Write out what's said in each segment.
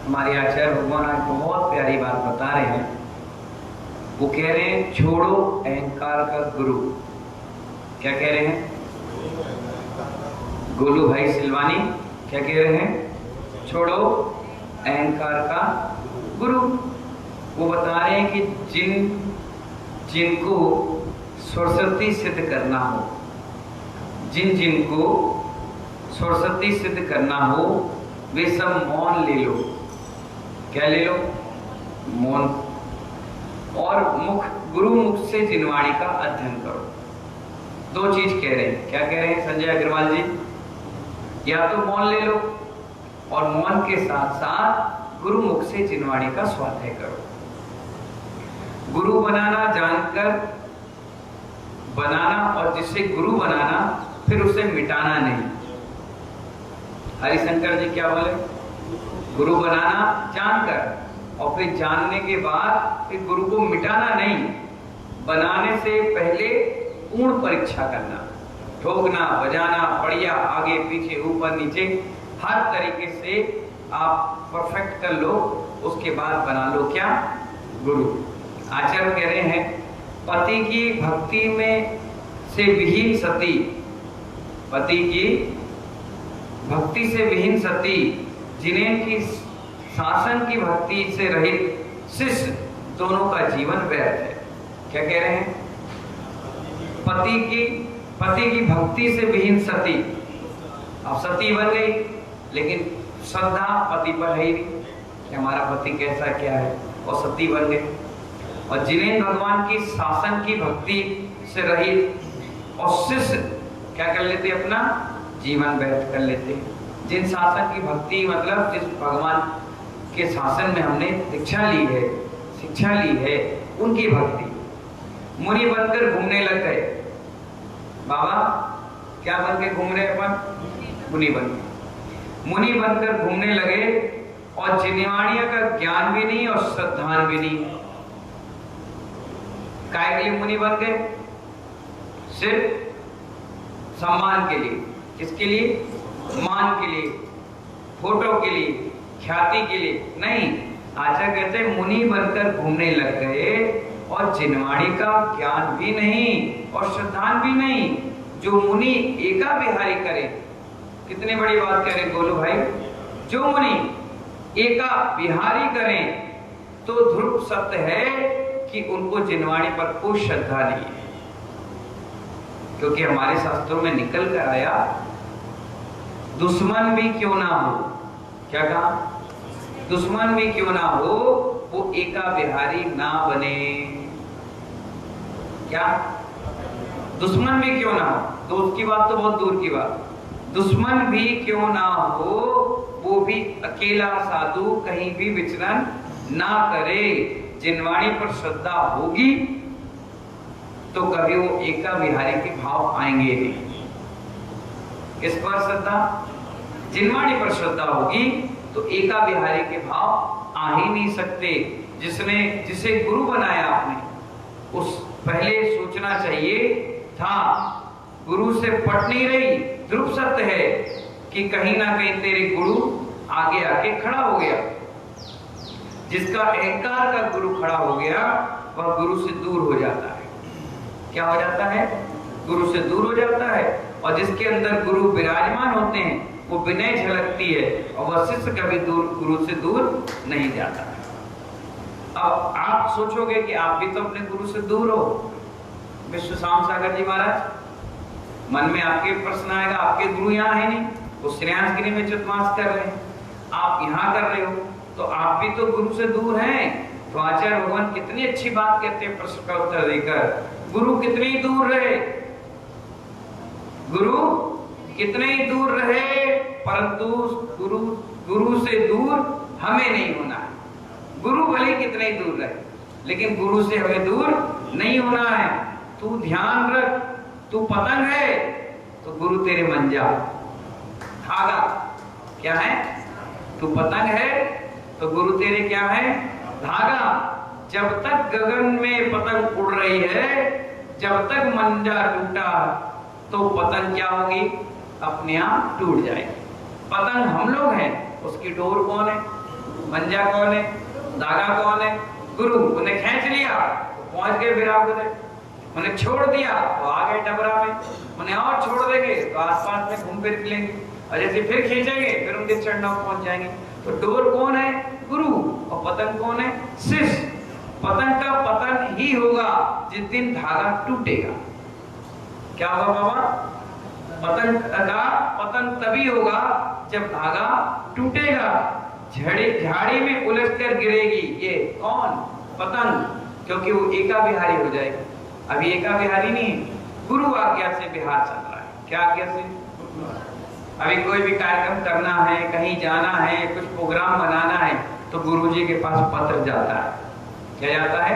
हमारे आचार्य भगवान आज बहुत प्यारी बात बता रहे हैं। वो कह रहे हैं छोड़ो अहंकार का गुरु। क्या कह रहे हैं गोलू भाई सिलवानी? क्या कह रहे हैं? छोड़ो अहंकार का गुरु। वो बता रहे हैं कि जिनको सरस्वती सिद्ध करना हो, जिनको सरस्वती सिद्ध करना हो, वे सब मौन ले लो। क्या ले लो? मौन। और गुरु मुख से जिनवाणी का अध्ययन करो। दो चीज कह रहे हैं। क्या कह रहे हैं संजय अग्रवाल जी? या तो मौन ले लो और मौन के साथ साथ गुरु मुख से जिनवाणी का स्वाध्याय करो। गुरु बनाना जानकर बनाना, और जिसे गुरु बनाना फिर उसे मिटाना नहीं। हरिशंकर जी क्या बोले? गुरु बनाना जानकर और फिर जानने के बाद फिर गुरु को मिटाना नहीं, बनाने से पहले पूर्ण परीक्षा करना, ठोकना, बजाना, बढ़िया, आगे पीछे, ऊपर नीचे, हर तरीके से आप परफेक्ट कर लो, उसके बाद बना लो क्या? गुरु। आचार्य कह रहे हैं पति की भक्ति में से विहीन सती, पति की भक्ति से विहीन सती, जिन्हें की शासन की भक्ति से रहित शिष्य, दोनों का जीवन व्यर्थ है। क्या कह रहे हैं? पति की भक्ति से विहीन सती, अब सती बन गई लेकिन श्रद्धा पति पर है ही नहीं कि हमारा पति कैसा क्या है, और सती बन गई। और जिन्हें भगवान की शासन की भक्ति से रहित और शिष्य क्या कर लेते? अपना जीवन व्यर्थ कर लेते। जिन शासन की भक्ति मतलब जिस भगवान के शासन में हमने दीक्षा ली है, शिक्षा ली है, उनकी भक्ति। मुनि बनकर घूमने लग गए। बाबा क्या बन के घूम रहे अपन? मुनि बनकर घूमने लगे, और जिनवाणियों का ज्ञान भी नहीं और श्रद्धान भी नहीं। काय के लिए मुनि बन गए? सिर्फ सम्मान के लिए। किसके लिए? मान के लिए, फोटो के लिए, ख्याति के लिए नहीं। आचार्य कहते हैं मुनि बनकर घूमने लग गए और जिनवाणी का ज्ञान भी नहीं और श्रद्धान भी नहीं। जो मुनि एका बिहारी करे, कितनी बड़ी बात कह रहे गोलू भाई, जो मुनि एका बिहारी करें तो ध्रुव सत्य है कि उनको जिनवाणी पर कोई श्रद्धा नहीं है। क्योंकि हमारे शास्त्रों में निकल कर आया दुश्मन भी क्यों ना हो। क्या कहा? दुश्मन भी क्यों ना हो वो एका बिहारी ना बने। क्या? दुश्मन भी क्यों ना हो, दोस्त की बात तो बहुत दूर की बात, दुश्मन भी क्यों ना हो वो भी अकेला साधु कहीं भी विचरण ना करे। जिनवाणी पर श्रद्धा होगी तो कभी वो एका बिहारी के भाव आएंगे नहीं। किस पर श्रद्धा? जिनवाणी पर श्रद्धा होगी तो एका बिहारी के भाव आ ही नहीं सकते। जिसे गुरु बनाया आपने, उस पहले सोचना चाहिए था गुरु से पट नहीं रही। ध्रुव सत्य है कि कहीं ना कहीं तेरे गुरु आगे आके खड़ा हो गया। जिसका अहंकार का गुरु खड़ा हो गया वह गुरु से दूर हो जाता है। क्या हो जाता है? गुरु से दूर हो जाता है। और जिसके अंदर गुरु विराजमान होते हैं वो विनय झलकती है और वह शिष्य कभी गुरु से दूर नहीं जाता है। अब आप सोचोगे कि आप भी तो अपने गुरु से दूर हो। विश्व शाम सागर जी महाराज, मन में आपके प्रश्न आएगा, आपके गुरु यहाँ है नहीं, वो श्रेयांसगिरी में चतुर्मास कर रहे हैं, आप यहाँ कर रहे हो, तो आप भी तो गुरु से दूर हैं। तो आचार्य भगवान कितनी अच्छी बात कहते हैं प्रश्न का उत्तर देकर, गुरु कितनी दूर रहे, गुरु कितने ही दूर रहे, परंतु गुरु से दूर हमें नहीं होना है। गुरु भले कितने ही दूर रहे लेकिन गुरु से हमें दूर नहीं होना है। तू ध्यान रख, तू पतंग है तो गुरु तेरे मंजा धागा। क्या है? तू पतंग है तो गुरु तेरे क्या है? धागा। जब तक गगन में पतंग उड़ रही है, जब तक मंजा टूटा तो पतंग क्या होगी? अपने आप टूट जाएगी। पतंग हम लोग हैं, उसकी डोर कौन है? मंजा कौन है, धागा कौन है, गुरु। उन्हें खींच लिया तो पहुंच गए विराग उदय, उन्हें छोड़ दिया तो आ गए डबरा में, उन्हें और छोड़ देंगे तो आसपास में घूम फिर लेंगे, और जैसे फिर खींचेंगे फिर उनके चरणों पहुंच जाएंगे। तो डोर कौन है, गुरु, और पतन कौन है, शिष्य। पतन का पतन ही होगा जिस दिन धागा टूटेगा। क्या होगा बाबा, पतन का पतन तभी होगा जब धागा टूटेगा, झाड़ी में उलझकर गिरेगी। ये कौन, पतंग, क्योंकि वो एका बिहारी हो जाएगा। अभी एका बिहारी नहीं, गुरु आज्ञा से बिहार चल रहा है। क्या आज्ञा से, अभी कोई भी कार्यक्रम करना है, कहीं जाना है, कुछ प्रोग्राम बनाना है तो गुरुजी के पास पत्र जाता है। क्या जाता है,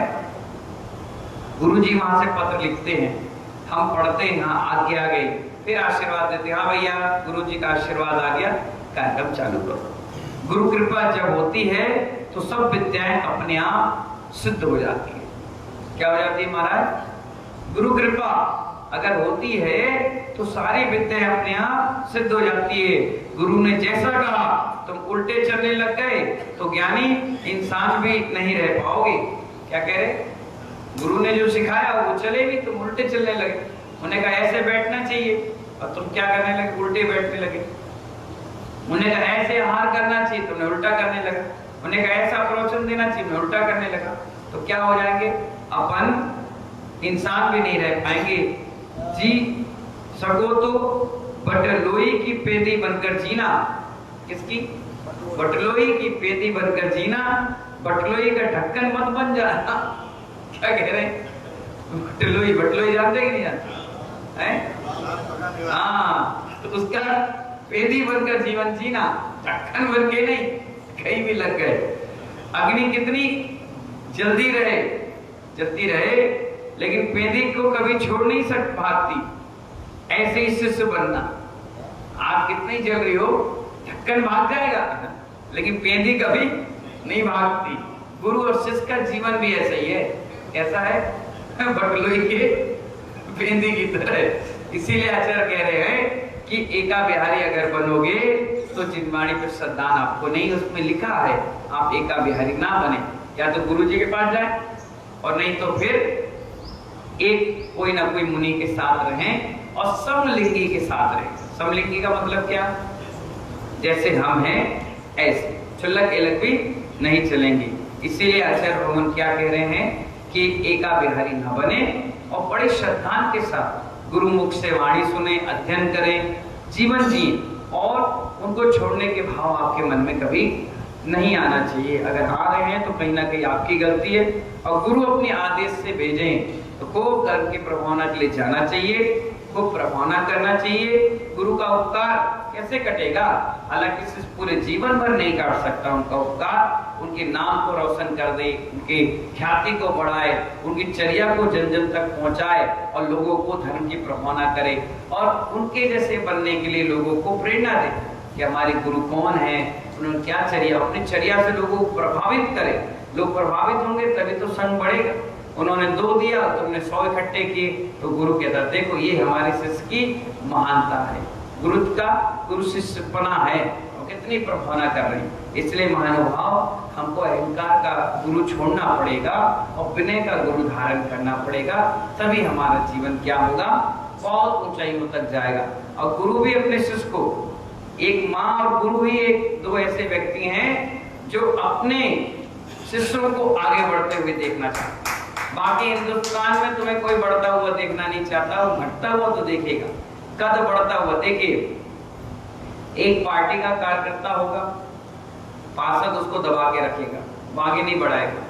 गुरुजी वहां से पत्र लिखते हैं, हम पढ़ते हैं, हाँ आज्ञा आ गई, फिर आशीर्वाद देते हैं, हाँ भैया गुरुजी का आशीर्वाद आ गया, कार्यक्रम चालू करो। गुरु कृपा जब होती है तो सब विद्याएं अपने आप सिद्ध हो जाती है। क्या हो जाती है महाराज, गुरु कृपा अगर होती है तो सारी विद्याएं अपने आप सिद्ध हो जाती है। गुरु ने जैसा कहा तुम उल्टे चलने लग गए तो ज्ञानी इंसान भी नहीं रह पाओगे। क्या कह रहे, गुरु ने जो सिखाया वो चले भी, तुम उल्टे चलने लगे। उन्हें कहा ऐसे बैठना चाहिए और तुम क्या करने लगे, उल्टे बैठने लगे। उन्हें कहा ऐसे आहार करना चाहिए, तुमने उल्टा करने लगा। उन्हें कहा ऐसा प्रवचन देना चाहिए, मैं उल्टा करने लगा। तो क्या हो जाएंगे, अपन इंसान भी नहीं रह पाएंगे। जी सको तो बटलोई की पेदी बनकर जीना। किसकी, बटलोई की पेदी बनकर जीना, बटलोई का ढक्कन मत बन जाना। क्या कह रहे हैं, बटलोई, बटलोई जानते कि नहीं जानते हैं, हाँ, तो उसका पेदी बनकर जीवन जीना, ढक्कन बन के नहीं, कहीं भी लग गए। अग्नि कितनी जल्दी रहे, जलती रहे, लेकिन पेदी को कभी छोड़ नहीं भागती। ऐसे ही शिष्य बनना, आप कितनी जल रही हो, ढक्कन भाग जाएगा लेकिन पेदी कभी नहीं भागती। गुरु और शिष्य का जीवन भी ऐसा ही है। कैसा है, बटलोई के पेदी की तरह। इसीलिए आचार्य कह रहे हैं कि एका बिहारी अगर बनोगे तो जिनवाणी पर श्रद्धान आपको नहीं, उसमें लिखा है आप एका बिहारी ना बने, या तो गुरु जी के पास जाए और नहीं तो फिर एक कोई ना कोई मुनि के साथ रहें और समलिंगी के साथ रहें। समलिंगी का मतलब क्या, जैसे हम हैं ऐसे, चुल्लक एलक भी नहीं चलेंगे। इसीलिए आचार्य भगवान क्या कह रहे हैं कि एका बिहारी ना बने और बड़े श्रद्धान के साथ गुरुमुख से वाणी सुने, अध्ययन करें, जीवन जिए, और उनको छोड़ने के भाव आपके मन में कभी नहीं आना चाहिए। अगर आ रहे हैं तो कहीं ना कहीं आपकी गलती है, और गुरु अपने आदेश से भेजें तो को करके प्रभावना के लिए जाना चाहिए, को प्रभावना करना चाहिए। गुरु का उपकार कैसे कटेगा, हालांकि सिर्फ पूरे जीवन भर नहीं काट सकता उनका उपकार, उनके नाम को रोशन कर दे, उनकी ख्याति को बढ़ाए, उनकी चर्या को जन जन तक पहुंचाए और लोगों को धर्म की प्रभावना करे, और उनके जैसे बनने के लिए लोगों को प्रेरणा दे कि हमारे गुरु कौन है, उन्होंने क्या चर्या, अपनी चर्या से लोगों को प्रभावित करे। लोग प्रभावित होंगे तभी तो संग बढ़ेगा। उन्होंने 2 दिया, तुमने 100 इकट्ठे किए, तो गुरु कहता देखो ये हमारे शिष्य की महानता है, गुरु का गुरु शिष्यपना है, और कितनी प्रभावना कर रही है। इसलिए महानुभाव हमको अहंकार का गुरु छोड़ना पड़ेगा और विनय का गुरु धारण करना पड़ेगा, तभी हमारा जीवन क्या होगा, बहुत ऊंचाइयों तक जाएगा। और गुरु भी अपने शिष्य को, एक माँ और गुरु ही एक 2 ऐसे व्यक्ति हैं जो अपने शिष्यों को आगे बढ़ते हुए देखना चाहते हैं। बाकी हिंदुस्तान में तुम्हें कोई बढ़ता हुआ देखना नहीं चाहता, वो घटता हुआ तो देखेगा, कद बढ़ता हुआ। देखिए एक पार्टी का कार्यकर्ता होगा, पार्षद उसको दबा के रखेगा, वो आगे नहीं बढ़ाएगा,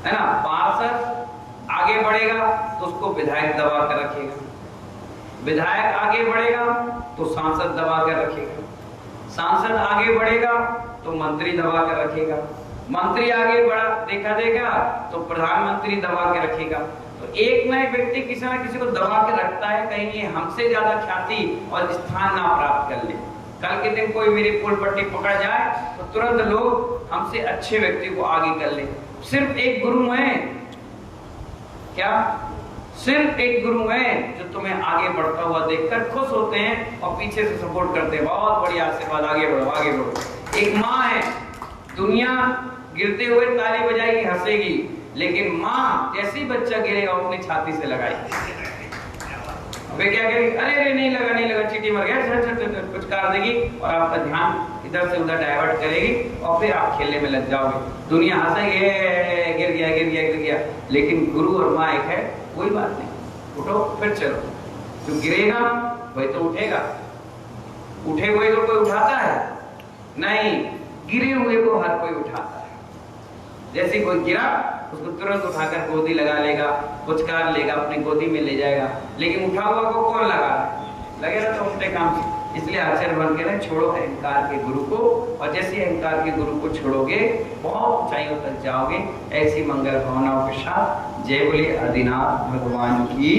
है ना। पार्षद आगे बढ़ेगा तो उसको विधायक दबा कर रखेगा, विधायक आगे बढ़ेगा तो सांसद दबा कर रखेगा, सांसद आगे बढ़ेगा तो मंत्री दबा कर रखेगा, मंत्री आगे बढ़ा देखा देगा तो प्रधानमंत्री दबा के रखेगा। तो एक ना एक व्यक्ति किसी ना किसी को दबा के रखता है, कहीं ये हमसे ज्यादा ख्याति और स्थान ना प्राप्त कर ले। कल के दिन कोई मेरी पुल पट्टी पकड़ जाए तो तुरंत लोग हमसे अच्छे व्यक्ति को आगे कर ले। सिर्फ एक गुरु है, क्या सिर्फ एक गुरु है जो तुम्हें आगे बढ़ता हुआ देखकर खुश होते हैं और पीछे से सपोर्ट करते हैं, बहुत बढ़िया आशीर्वाद, आगे बढ़ो आगे बढ़ो। एक माँ है दुनिया गिरते हुए ताली बजाएगी, हंसेगी, लेकिन माँ जैसे ही बच्चा गिरेगा अपनी छाती से लगाएगी। वे क्या करेगी, अरे अरे नहीं लगा नहीं लगा, चींटी मर गया, कुछ कर देगी और आपका ध्यान इधर से उधर डाइवर्ट करेगी और फिर आप खेलने में लग जाओगे। दुनिया हंसेगी, गिर गया गिर गया गिर गया, लेकिन गुरु और माँ एक है, कोई बात नहीं, उठो फिर चलो। जो गिरेगा वही तो उठेगा, उठे हुए को कोई उठाता है नहीं, गिरे हुए को हर कोई उठाता है। जैसे कोई गिरा उसको तुरंत उठाकर गोदी लगा लेगा, पुचकार लेगा, अपनी गोदी में ले जाएगा, लेकिन उठा हुआ को कौन लगा, लगेगा तो अपने काम से। इसलिए आचार्य बन के ना, छोड़ो अहंकार के गुरु को, और जैसे अहंकार के गुरु को छोड़ोगे बहुत ऊंचाइयों तक जाओगे। ऐसी मंगल भावनाओं के साथ जय बोले आदिनाथ भगवान की।